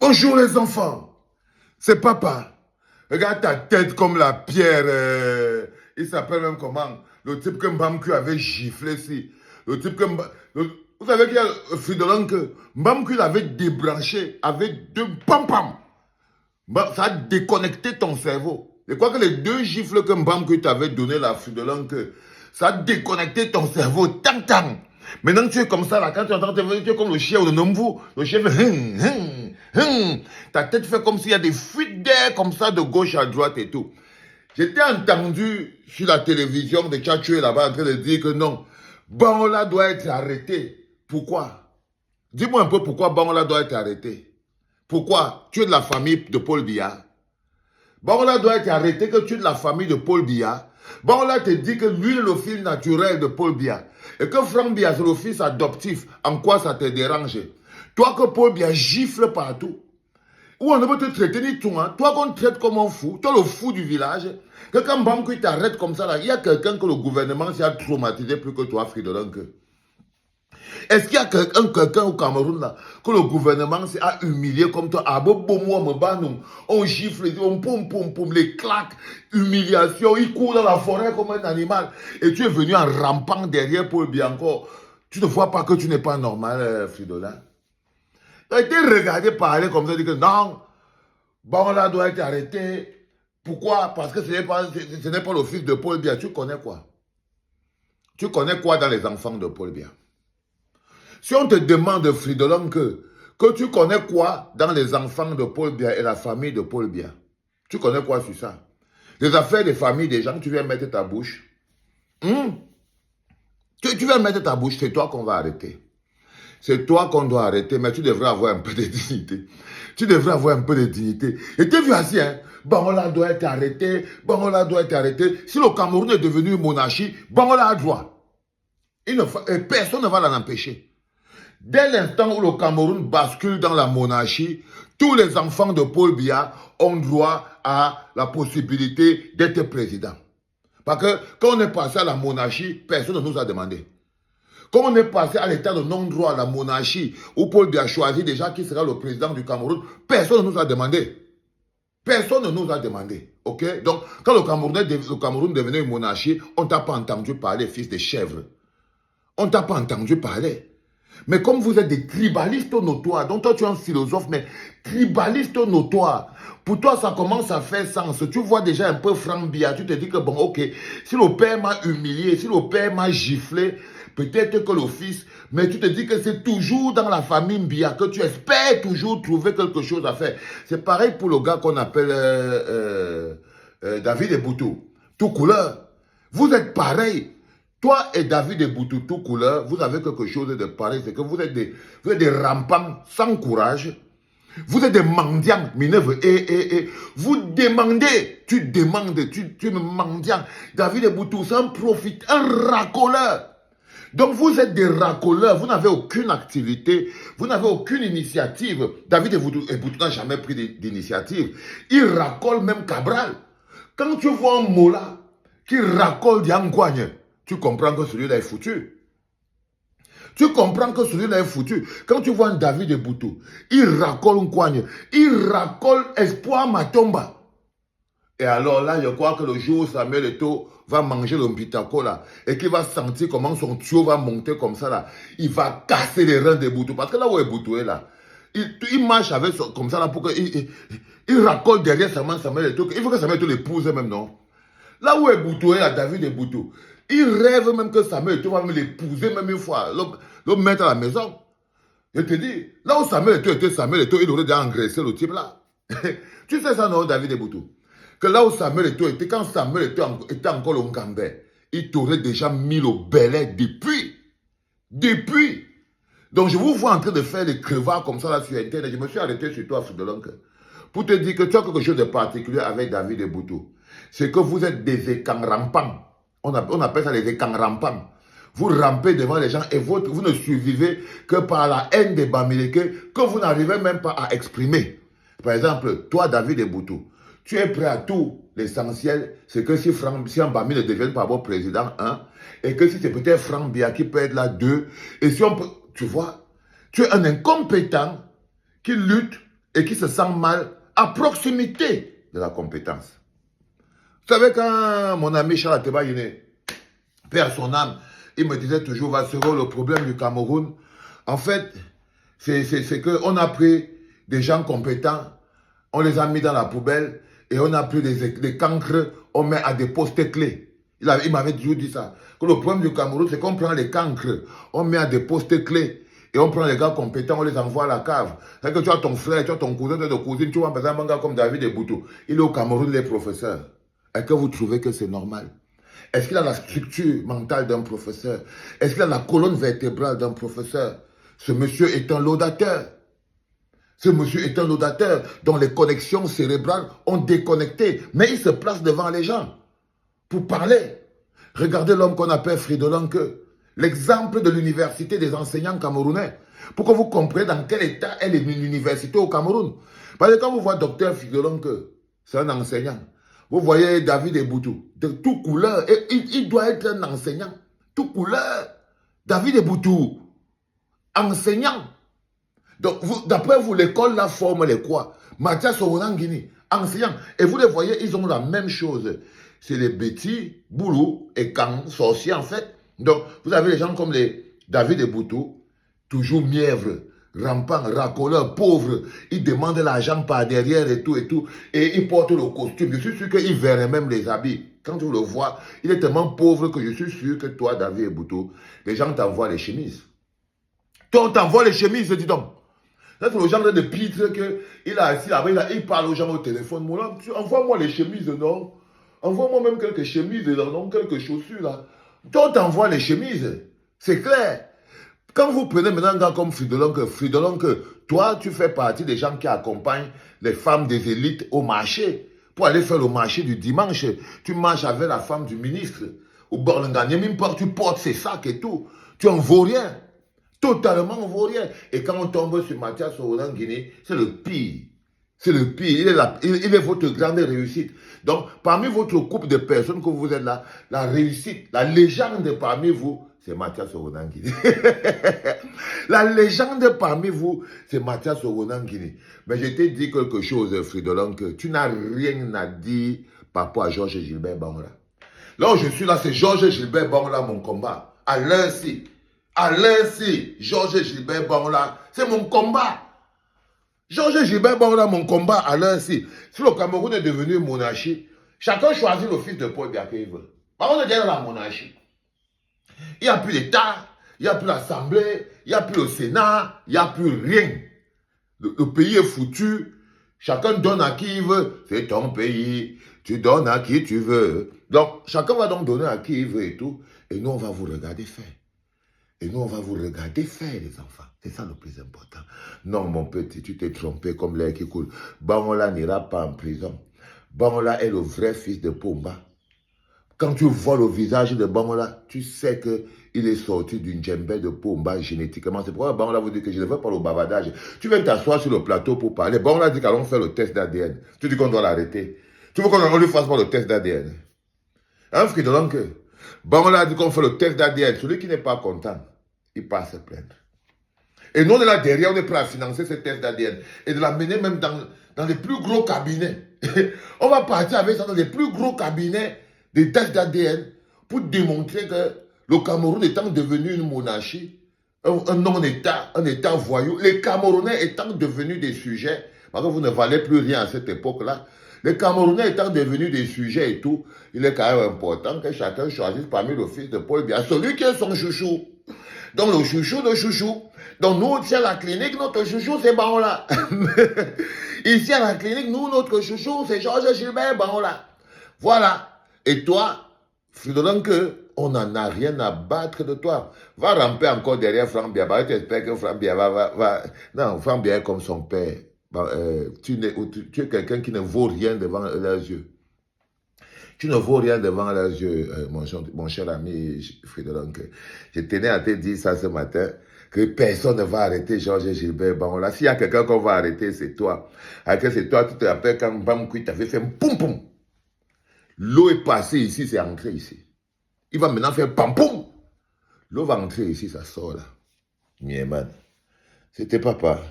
Bonjour les enfants, c'est papa. Regarde ta tête comme la pierre. Il s'appelle même comment? Le type que Mbamku avait giflé ici. Le type que... Vous savez qu'il y a Fridolin que Mbamku l'avait débranché avec deux pam-pam. Ça a déconnecté ton cerveau. Je crois que les deux gifles que Mbamku t'avait donné là, Fridolin, que ça a déconnecté ton cerveau. Tang-tang. Maintenant tu es comme ça là, quand tu entends, tu es comme le chien de Nombu. Le chien fait ta tête fait comme s'il y a des fuites d'air comme ça de gauche à droite et tout. J'étais entendu sur la télévision de Tchatchoué là-bas en train de dire que non, Bangola doit être arrêté. Pourquoi? Dis-moi un peu pourquoi Bangola doit être arrêté. Pourquoi? Tu es de la famille de Paul Biya. Bangola doit être arrêté que tu es de la famille de Paul Biya. Bangola te dit que lui est le fils naturel de Paul Biya. Et que Franck Biya c'est le fils adoptif. En quoi ça te dérange? Toi que Paul Biya gifle partout. Ou on ne peut te traiter ni tout. Hein? Toi qu'on te traite comme un fou. Toi le fou du village. Que quand Bangola t'arrête comme ça, là, il y a quelqu'un que le gouvernement s'est traumatisé plus que toi, Fridolin. Est-ce qu'il y a quelqu'un au Cameroun là que le gouvernement a humilié comme toi? On gifle, on poum, les claques, humiliation, il court dans la forêt comme un animal. Et tu es venu en rampant derrière Paul Bianco. Tu ne vois pas que tu n'es pas normal, Fridolin? Tu as été regardé parler comme ça, dit que non, Bangola doit être arrêté. Pourquoi? Parce que ce n'est pas le fils de Paul Biya. Tu connais quoi? Tu connais quoi dans les enfants de Paul Biya? Si on te demande, Fridolin, que tu connais quoi dans les enfants de Paul Biya et la famille de Paul Biya? Tu connais quoi sur ça? Les affaires des familles des gens, tu viens mettre ta bouche. Tu viens mettre ta bouche, c'est toi qu'on va arrêter. C'est toi qu'on doit arrêter, mais tu devrais avoir un peu de dignité. Tu devrais avoir un peu de dignité. Et tu vu assis, hein? Bangola doit être arrêté, Bangola doit être arrêté. Si le Cameroun est devenu une monarchie, Bangola a droit. Personne ne va l'en empêcher. Dès l'instant où le Cameroun bascule dans la monarchie, tous les enfants de Paul Biya ont droit à la possibilité d'être président. Parce que quand on est passé à la monarchie, personne ne nous a demandé. Quand on est passé à l'état de non-droit à la monarchie, où Paul Biya a choisi déjà qui sera le président du Cameroun, personne ne nous a demandé. Personne ne nous a demandé. Ok? Donc, quand le Cameroun devenait une monarchie, on ne t'a pas entendu parler, fils de chèvre. On ne t'a pas entendu parler. Mais comme vous êtes des tribalistes notoires, donc toi tu es un philosophe, mais tribaliste notoire, pour toi ça commence à faire sens. Tu vois déjà un peu Franck Biya, tu te dis que bon ok, si le père m'a humilié, si le père m'a giflé, peut-être que le fils, mais tu te dis que c'est toujours dans la famille Biya, que tu espères toujours trouver quelque chose à faire. C'est pareil pour le gars qu'on appelle David Eboutou, tout couleur. Vous êtes pareil. Toi et David Eboutou, tout couleur, vous avez quelque chose de pareil, c'est que vous êtes des rampants sans courage, vous êtes des mendiants, mineves, vous demandez, tu es mendiant. David Eboutou, c'est un profite, un racoleur. Donc vous êtes des racoleurs, vous n'avez aucune activité, vous n'avez aucune initiative. David Eboutou n'a jamais pris d'initiative. Il racole même Cabral. Quand tu vois un Mola qui racole Diangoigne, tu comprends que celui-là est foutu. Tu comprends que celui-là est foutu. Quand tu vois un David Eboutou, il racole un coigne, il racole Espoir Matomba. Et alors là, je crois que le jour où Samuel Eto'o va manger le mpitako là, et qu'il va sentir comment son tuyau va monter comme ça là, il va casser les reins d'Eboutou. Parce que là où Eboutou est là, il marche avec comme ça là pour qu'il racole derrière Samuel Eto'o. Il faut que Samuel Eto'o l'épouse même, non? Là où Eboutou est là, David Eboutou, il rêve même que Samuel Eto'o va me l'épouser même une fois, le mettre à la maison. Je te dis, là où Samuel Eto'o était, Samuel Eto'o, il aurait déjà engraissé le type là. Tu sais ça non, David Eboutou? Que là où Samuel Eto'o était, quand Samuel Eto'o était encore le Ngambé, il t'aurait déjà mis le belay depuis. Depuis. Donc je vous vois en train de faire des crevards comme ça là sur Internet. Je me suis arrêté sur toi, Fridolin, pour te dire que tu as quelque chose de particulier avec David Eboutou. C'est que vous êtes des écans rampants. On appelle ça des écans rampants. Vous rampez devant les gens et vous ne survivez que par la haine des Bamileke que vous n'arrivez même pas à exprimer. Par exemple, toi, David Eboutou, tu es prêt à tout. L'essentiel, c'est que si un Bami ne devient pas bon président, hein, et que si c'est peut-être Franck Biya qui peut être là, deux, et si on peut, tu vois, tu es un incompétent qui lutte et qui se sent mal à proximité de la compétence. Vous savez, quand mon ami Charles Ateba perd son âme, il me disait toujours, Vassero, le problème du Cameroun, en fait, c'est qu'on a pris des gens compétents, on les a mis dans la poubelle et on a pris des cancres, on met à des postes clés. Il m'avait toujours dit ça. Que le problème du Cameroun, c'est qu'on prend les cancres, on met à des postes clés et on prend les gars compétents, on les envoie à la cave. C'est que tu as ton frère, tu as ton cousin, tu as ton cousine, tu vois par exemple un gars comme David Eboutou. Il est au Cameroun, il est professeur. Est-ce que vous trouvez que c'est normal? Est-ce qu'il a la structure mentale d'un professeur? Est-ce qu'il a la colonne vertébrale d'un professeur? Ce monsieur est un laudateur. Ce monsieur est un laudateur dont les connexions cérébrales ont déconnecté. Mais il se place devant les gens pour parler. Regardez l'homme qu'on appelle Fridolin Queux, l'exemple de l'université des enseignants camerounais. Pour que vous compreniez dans quel état est l'université au Cameroun. Parce que quand vous voyez docteur Fridolin Queux, c'est un enseignant. Vous voyez David Eboutou, de toute couleur, et il doit être un enseignant. Toute couleur. David Eboutou, enseignant. Donc, d'après vous, l'école, la forme, les quoi? Mathias Oronangini, enseignant. Et vous les voyez, ils ont la même chose. C'est les bêtis, boulot et Kang, sorciers en fait. Donc, vous avez les gens comme les David Eboutou, toujours mièvres, rampants, racoleurs, pauvres. Ils demandent l'argent par derrière et tout. Et ils portent le costume. Je suis sûr qu'ils verraient même les habits. Quand tu le vois, il est tellement pauvre que je suis sûr que toi, David Eboutou, les gens t'envoient les chemises. Toi, on t'envoie les chemises, dis donc. C'est le genre de pitre qu'il a assis là-bas, il parle aux gens au téléphone. Envoie-moi les chemises, non? Envoie-moi même quelques chemises, non? Quelques chaussures, là. Toi, on t'envoie les chemises. C'est clair. Quand vous prenez maintenant un gars comme Fridolin Queux, toi, tu fais partie des gens qui accompagnent les femmes des élites au marché. Pour aller faire le marché du dimanche, tu marches avec la femme du ministre. Au bord d'un gagne, même pas, tu portes ses sacs et tout. Tu en vaux rien. Totalement, on ne vaut rien. Et quand on tombe sur Mathias Oronangini, c'est le pire. C'est le pire. Il est votre grande réussite. Donc, parmi votre couple de personnes que vous êtes là, la réussite, la légende parmi vous, c'est Mathias Oronangini. La légende parmi vous, c'est Mathias Oronangini. Mais je t'ai dit quelque chose, Fridolin, que tu n'as rien à dire par rapport à Georges Gilbert Bangla. Là où je suis là, c'est Georges Gilbert Bangla, mon combat. À l'heure-ci. À l'heure-ci, Georges Gilbert Bangla, c'est mon combat. Georges Gilbert Bangla, mon combat à l'heure-ci. Si le Cameroun est devenu une monarchie, chacun choisit le fils de Paul Biya qu'il veut. Par contre, on est dans la monarchie. Il n'y a plus d'État, il n'y a plus l'Assemblée, il n'y a plus le Sénat, il n'y a plus rien. Le pays est foutu. Chacun donne à qui il veut. C'est ton pays. Tu donnes à qui tu veux. Donc, chacun va donc donner à qui il veut et tout. Et nous, on va vous regarder faire. Et nous, on va vous regarder faire, les enfants. C'est ça le plus important. Non, mon petit, tu t'es trompé comme l'air qui coule. Bangla n'ira pas en prison. Bangla est le vrai fils de Pomba. Quand tu vois le visage de Bangla, tu sais qu'il est sorti d'une djembé de Pomba génétiquement. C'est pourquoi Bangla vous dit que je ne veux pas le bavardage. Tu viens t'asseoir sur le plateau pour parler. Bangla dit qu'allons faire le test d'ADN. Tu dis qu'on doit l'arrêter. Tu veux qu'on lui fasse pas le test d'ADN? Hein, Fridolin Queux? Bangla dit qu'on fait le test d'ADN. Celui qui n'est pas content, il passe se plaindre. Et nous, on est là derrière, on est prêt à financer ce test d'ADN. Et de l'amener même dans les plus gros cabinets. On va partir avec ça dans les plus gros cabinets des tests d'ADN pour démontrer que le Cameroun étant devenu une monarchie, un non-État, un État voyou, les Camerounais étant devenus des sujets, parce que vous ne valez plus rien à cette époque-là, les Camerounais étant devenus des sujets et tout, il est quand même important que chacun choisisse parmi le fils de Paul Biya, celui qui est son chouchou. Donc le chouchou de chouchou. Donc nous, ici à la clinique, notre chouchou, c'est Bangla. Ici à la clinique, nous, notre chouchou, c'est Georges Gilbert Bangla. Voilà. Et toi, Fridolin Queux, on n'en a rien à battre de toi. Va ramper encore derrière Franck Biya. J'espère que Franck Biya va... Non, Franck Biya est comme son père. Tu es quelqu'un qui ne vaut rien devant leurs yeux. Tu ne vaux rien devant leurs yeux, mon cher ami Fridolin Queux. Je tenais à te dire ça ce matin, que personne ne va arrêter Georges Gilbert Bangla. S'il y a quelqu'un qu'on va arrêter, c'est toi. C'est toi, tu te rappelles quand Bamkoui t'avait fait un poum poum. L'eau est passée ici, c'est entré ici. Il va maintenant faire pam poum. L'eau va entrer ici, ça sort là. Mieman. C'était papa.